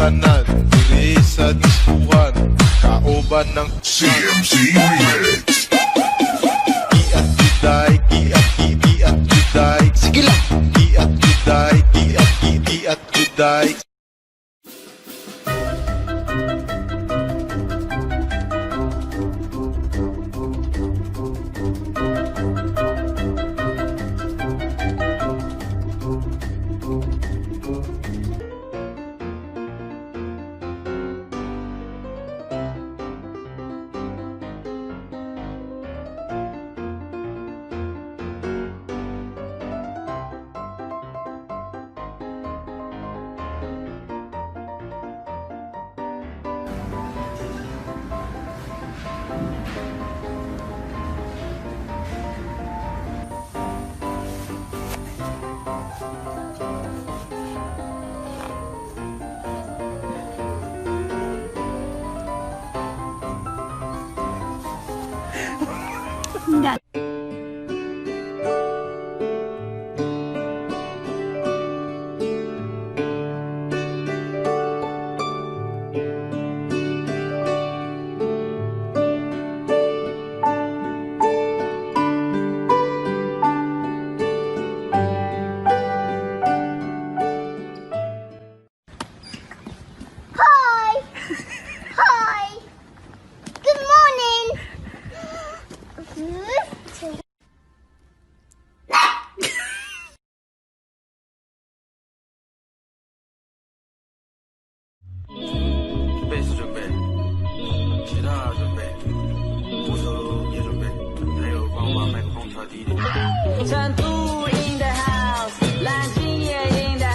tanan, diri sa diskuhan, kauban ng CMC Remix. Giat juday, giat juday. Sige lang. Giat juday, giat juday. Enggak. Hi! Hi! Good morning! 베이스 좀 빼, 기타 좀 빼, 무서워 얘 좀 빼, 레오 광만 맥봉 터디. 전투 in the house, 란지에 in the.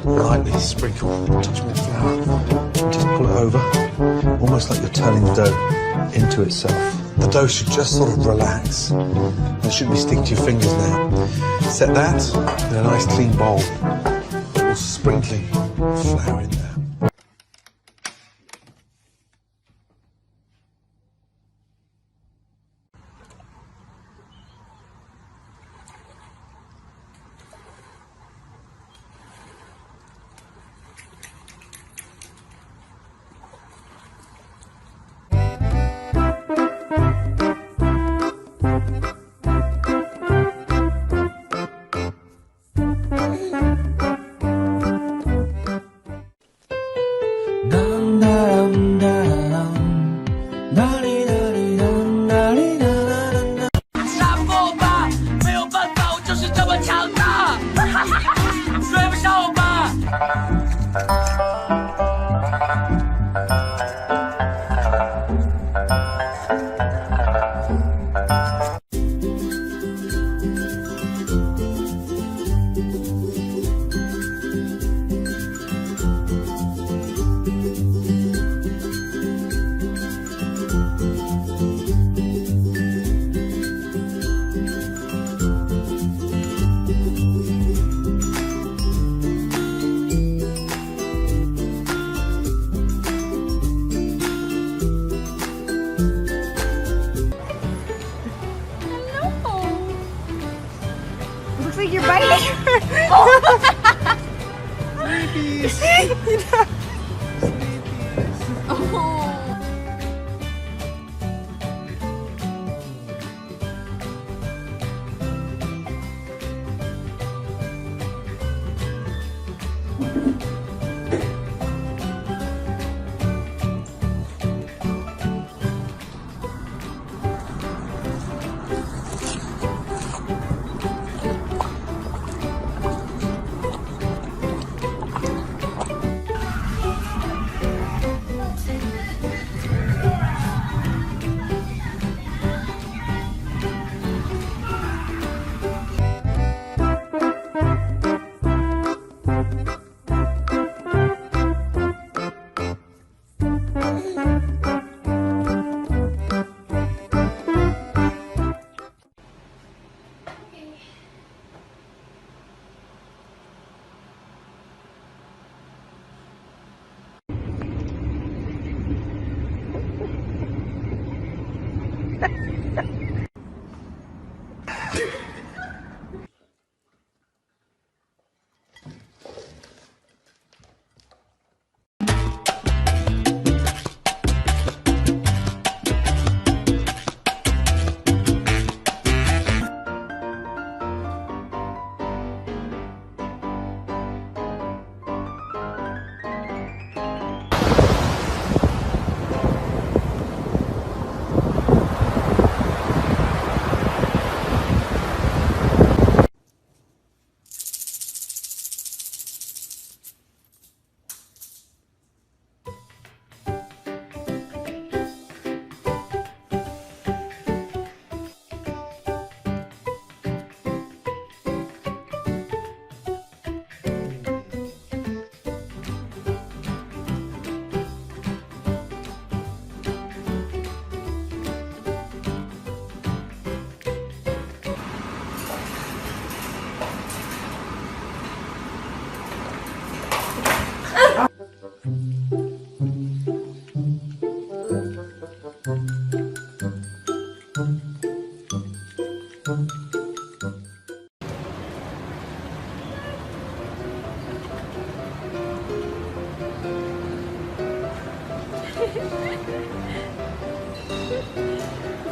Lightly sprinkle, touch them with flour, and just pull it over, almost like you're turning the dough into itself. The dough should just sort of relax. It shouldn't be sticking to your fingers now. Set that in a nice clean bowl, also sprinkling flour in there.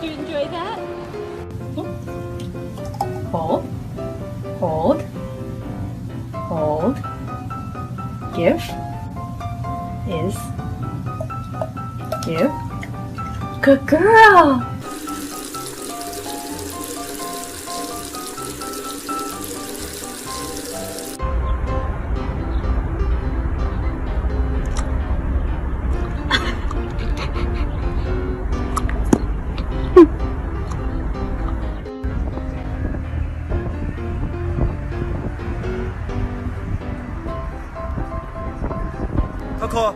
Did you enjoy that? Hold. Hold. Hold. Give. Is. Give. Good girl! Cuatro.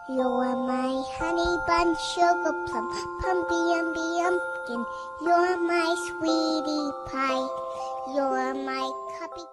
You're my honey bun, sugar plum, pumpy umby umpkin. You're my sweetie pie. You're my cuppy.